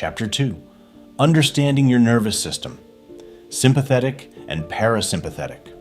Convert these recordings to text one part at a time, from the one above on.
Chapter 2. Understanding your nervous system. Sympathetic and parasympathetic.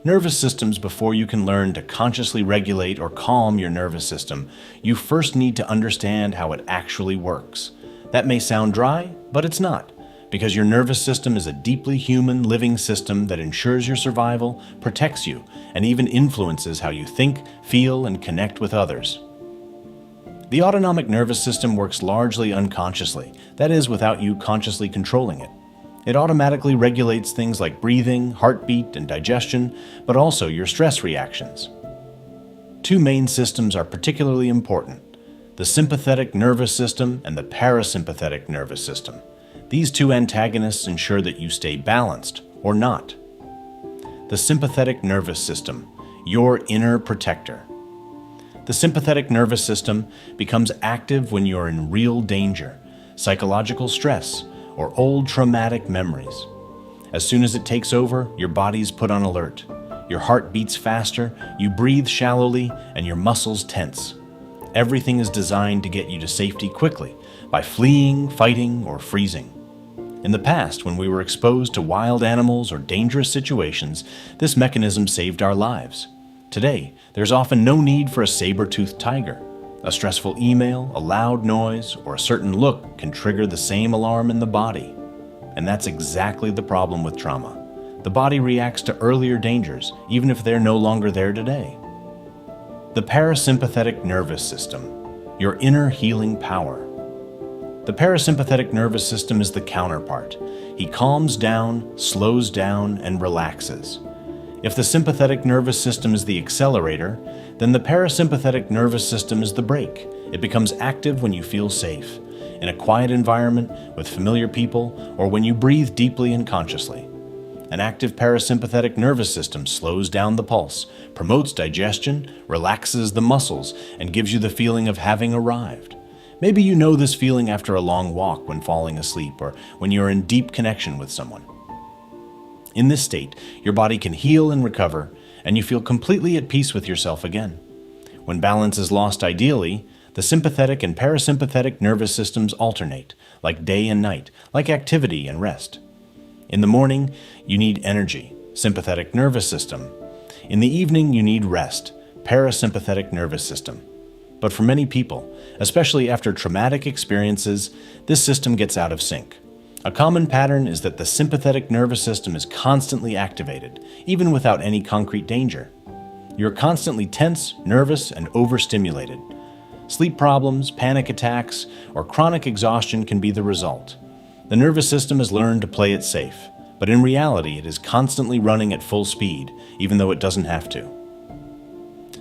Nervous systems. Before you can learn to consciously regulate or calm your nervous system, you first need to understand how it actually works. That may sound dry, but it's not, because your nervous system is a deeply human living system that ensures your survival, protects you, and even influences how you think, feel, and connect with others. The autonomic nervous system works largely unconsciously, that is, without you consciously controlling it. It automatically regulates things like breathing, heartbeat, and digestion, but also your stress reactions. Two main systems are particularly important: the sympathetic nervous system and the parasympathetic nervous system. These two antagonists ensure that you stay balanced or not. The sympathetic nervous system, your inner protector. The sympathetic nervous system becomes active when you're in real danger, psychological stress, or old traumatic memories. As soon as it takes over, your body's put on alert. Your heart beats faster, you breathe shallowly, and your muscles tense. Everything is designed to get you to safety quickly, by fleeing, fighting, or freezing. In the past, when we were exposed to wild animals or dangerous situations, this mechanism saved our lives. Today, there's often no need for a saber-toothed tiger. A stressful email, a loud noise, or a certain look can trigger the same alarm in the body. And that's exactly the problem with trauma. The body reacts to earlier dangers, even if they're no longer there today. The parasympathetic nervous system, your inner healing power. The parasympathetic nervous system is the counterpart. He calms down, slows down, and relaxes. If the sympathetic nervous system is the accelerator, then the parasympathetic nervous system is the brake. It becomes active when you feel safe, in a quiet environment, with familiar people, or when you breathe deeply and consciously. An active parasympathetic nervous system slows down the pulse, promotes digestion, relaxes the muscles, and gives you the feeling of having arrived. Maybe you know this feeling after a long walk when falling asleep, or when you're in deep connection with someone. In this state, your body can heal and recover, and you feel completely at peace with yourself again. When balance is lost ideally, the sympathetic and parasympathetic nervous systems alternate, like day and night, like activity and rest. In the morning, you need energy, sympathetic nervous system. In the evening, you need rest, parasympathetic nervous system. But for many people, especially after traumatic experiences, this system gets out of sync. A common pattern is that the sympathetic nervous system is constantly activated, even without any concrete danger. You're constantly tense, nervous, and overstimulated. Sleep problems, panic attacks, or chronic exhaustion can be the result. The nervous system has learned to play it safe, but in reality it is constantly running at full speed, even though it doesn't have to.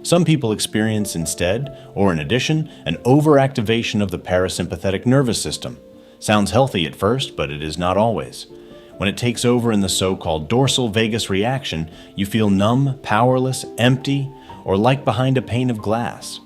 Some people experience instead, or in addition, an overactivation of the parasympathetic nervous system. Sounds healthy at first, but it is not always. When it takes over in the so-called dorsal vagus reaction, you feel numb, powerless, empty, or like behind a pane of glass.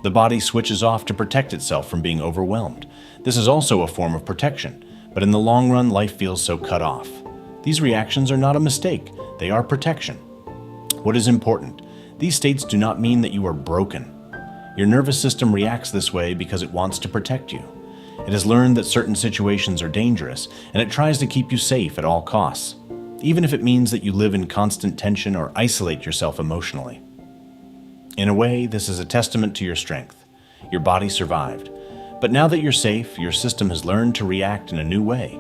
The body switches off to protect itself from being overwhelmed. This is also a form of protection, but in the long run, life feels so cut off. These reactions are not a mistake, they are protection. What is important? These states do not mean that you are broken. Your nervous system reacts this way because it wants to protect you. It has learned that certain situations are dangerous, and it tries to keep you safe at all costs, even if it means that you live in constant tension or isolate yourself emotionally. In a way, this is a testament to your strength. Your body survived. But now that you're safe, your system has learned to react in a new way.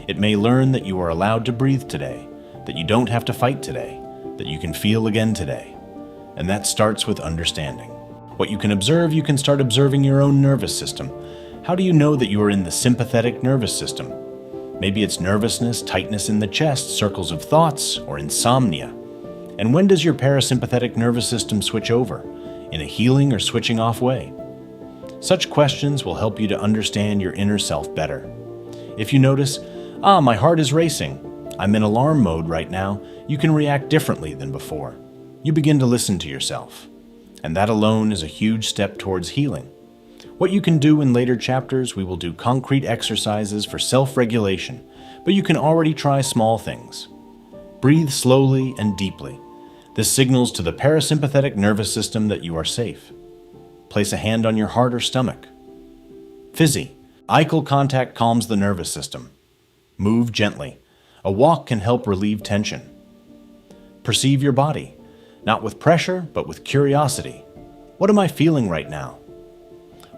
It may learn that you are allowed to breathe today, that you don't have to fight today, that you can feel again today. And that starts with understanding. What you can start observing your own nervous system. How do you know that you are in the sympathetic nervous system? Maybe it's nervousness, tightness in the chest, circles of thoughts, or insomnia. And when does your parasympathetic nervous system switch over? In a healing or switching off way? Such questions will help you to understand your inner self better. If you notice, my heart is racing, I'm in alarm mode right now, you can react differently than before. You begin to listen to yourself. And that alone is a huge step towards healing. What you can do in later chapters, we will do concrete exercises for self-regulation, but you can already try small things. Breathe slowly and deeply. This signals to the parasympathetic nervous system that you are safe. Place a hand on your heart or stomach. Fizzy. Eye contact calms the nervous system. Move gently. A walk can help relieve tension. Perceive your body, not with pressure, but with curiosity. What am I feeling right now?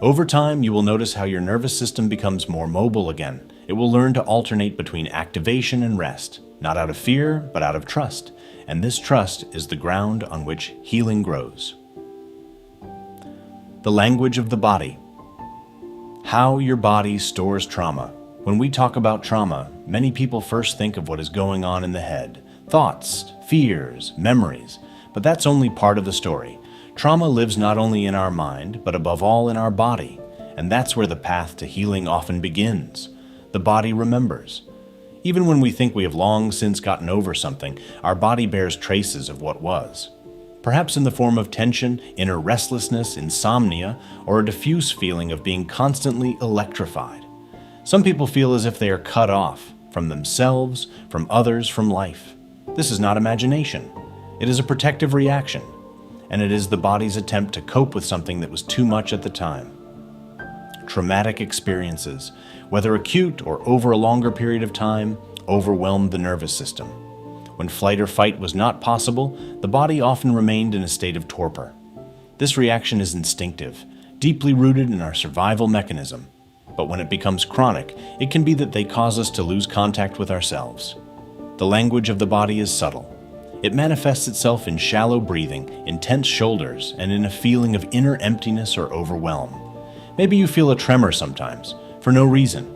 Over time, you will notice how your nervous system becomes more mobile again. It will learn to alternate between activation and rest, not out of fear, but out of trust. And this trust is the ground on which healing grows. The language of the body. How your body stores trauma. When we talk about trauma, many people first think of what is going on in the head. Thoughts, fears, memories. But that's only part of the story. Trauma lives not only in our mind, but above all in our body. And that's where the path to healing often begins. The body remembers. Even when we think we have long since gotten over something, our body bears traces of what was. Perhaps in the form of tension, inner restlessness, insomnia, or a diffuse feeling of being constantly electrified. Some people feel as if they are cut off from themselves, from others, from life. This is not imagination. It is a protective reaction, and it is the body's attempt to cope with something that was too much at the time. Traumatic experiences, whether acute or over a longer period of time, overwhelmed the nervous system. When flight or fight was not possible, the body often remained in a state of torpor. This reaction is instinctive, deeply rooted in our survival mechanism. But when it becomes chronic, it can be that they cause us to lose contact with ourselves. The language of the body is subtle. It manifests itself in shallow breathing, intense shoulders, and in a feeling of inner emptiness or overwhelm. Maybe you feel a tremor sometimes, for no reason,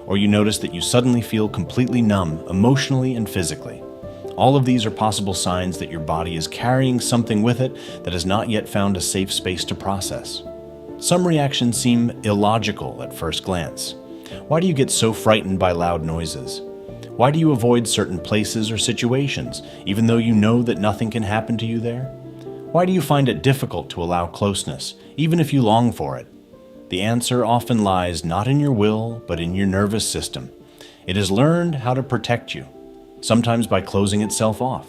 or you notice that you suddenly feel completely numb, emotionally and physically. All of these are possible signs that your body is carrying something with it that has not yet found a safe space to process. Some reactions seem illogical at first glance. Why do you get so frightened by loud noises? Why do you avoid certain places or situations, even though you know that nothing can happen to you there? Why do you find it difficult to allow closeness, even if you long for it? The answer often lies not in your will, but in your nervous system. It has learned how to protect you, sometimes by closing itself off.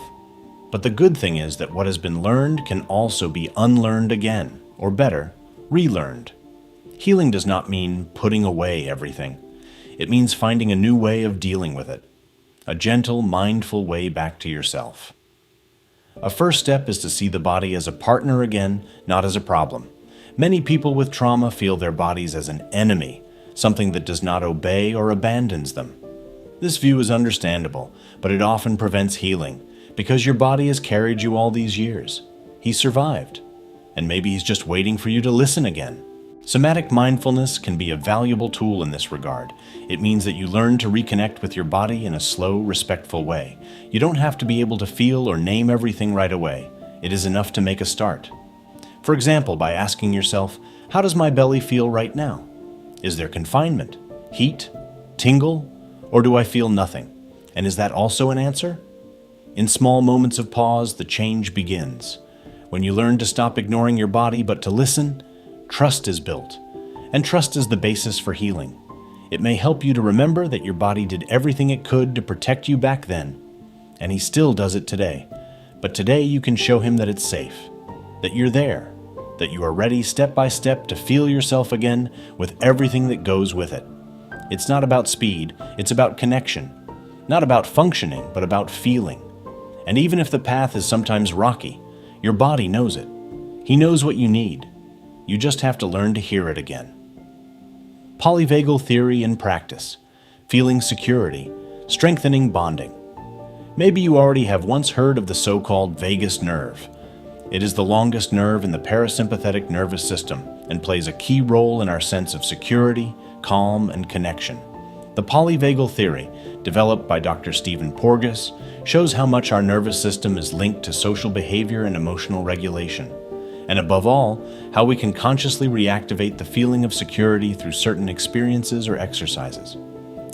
But the good thing is that what has been learned can also be unlearned again, or better, relearned. Healing does not mean putting away everything. It means finding a new way of dealing with it. A gentle, mindful way back to yourself. A first step is to see the body as a partner again, not as a problem. Many people with trauma feel their bodies as an enemy, something that does not obey or abandons them. This view is understandable, but it often prevents healing, because your body has carried you all these years. He survived, and maybe he's just waiting for you to listen again. Somatic mindfulness can be a valuable tool in this regard. It means that you learn to reconnect with your body in a slow, respectful way. You don't have to be able to feel or name everything right away. It is enough to make a start. For example, by asking yourself, how does my belly feel right now? Is there confinement, heat, tingle, or do I feel nothing? And is that also an answer? In small moments of pause, the change begins. When you learn to stop ignoring your body but to listen, trust is built, and trust is the basis for healing. It may help you to remember that your body did everything it could to protect you back then, and he still does it today. But today you can show him that it's safe, that you're there, that you are ready step by step to feel yourself again with everything that goes with it. It's not about speed, it's about connection. Not about functioning, but about feeling. And even if the path is sometimes rocky, your body knows it. He knows what you need. You just have to learn to hear it again. Polyvagal theory in practice. Feeling security. Strengthening bonding. Maybe you already have once heard of the so-called vagus nerve. It is the longest nerve in the parasympathetic nervous system and plays a key role in our sense of security, calm, and connection. The polyvagal theory, developed by Dr. Stephen Porges, shows how much our nervous system is linked to social behavior and emotional regulation. And above all, how we can consciously reactivate the feeling of security through certain experiences or exercises.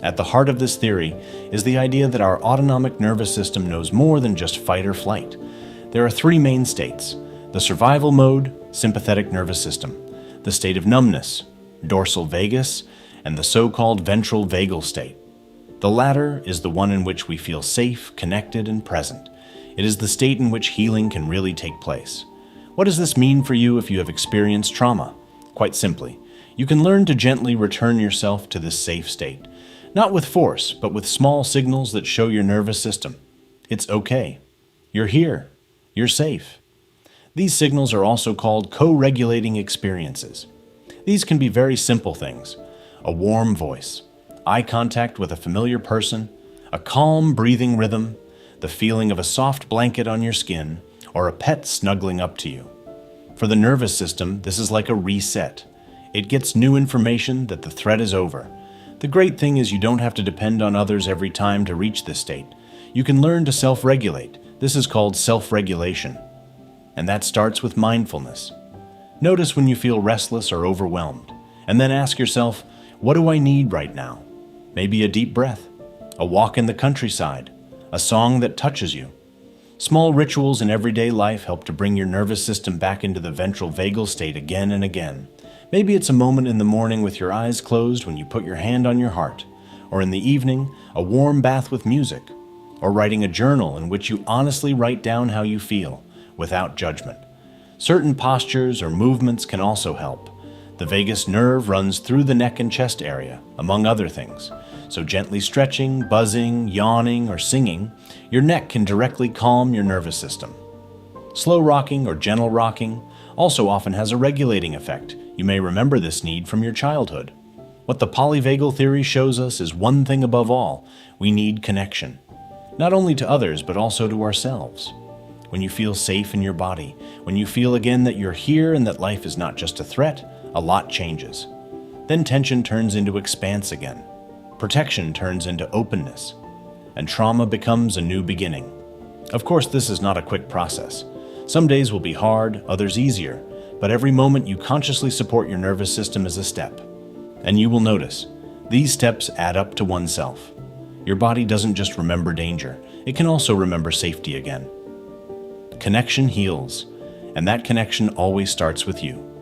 At the heart of this theory is the idea that our autonomic nervous system knows more than just fight or flight. There are three main states: the survival mode, sympathetic nervous system; the state of numbness, dorsal vagus; and the so-called ventral vagal state. The latter is the one in which we feel safe, connected, and present. It is the state in which healing can really take place. What does this mean for you if you have experienced trauma? Quite simply, You can learn to gently return yourself to this safe state, not with force, but with small signals that show your nervous system. It's okay. You're here. You're safe. These signals are also called co-regulating experiences. These can be very simple things: a warm voice, eye contact with a familiar person, a calm breathing rhythm, the feeling of a soft blanket on your skin, or a pet snuggling up to you. For the nervous system, this is like a reset. It gets new information that the threat is over. The great thing is you don't have to depend on others every time to reach this state. You can learn to self-regulate. This is called self-regulation. And that starts with mindfulness. Notice when you feel restless or overwhelmed, and then ask yourself, what do I need right now? Maybe a deep breath, a walk in the countryside, a song that touches you. Small rituals in everyday life help to bring your nervous system back into the ventral vagal state again and again. Maybe it's a moment in the morning with your eyes closed when you put your hand on your heart, or in the evening, a warm bath with music, or writing a journal in which you honestly write down how you feel, without judgment. Certain postures or movements can also help. The vagus nerve runs through the neck and chest area, among other things. So gently stretching, buzzing, yawning, or singing, your neck can directly calm your nervous system. Slow rocking or gentle rocking also often has a regulating effect. You may remember this need from your childhood. What the polyvagal theory shows us is one thing above all: we need connection. Not only to others, but also to ourselves. When you feel safe in your body, when you feel again that you're here and that life is not just a threat, a lot changes. Then tension turns into expanse again. Protection turns into openness. And trauma becomes a new beginning. Of course, this is not a quick process. Some days will be hard, others easier, but every moment you consciously support your nervous system is a step. And you will notice, these steps add up to oneself. Your body doesn't just remember danger, it can also remember safety again. Connection heals, and that connection always starts with you.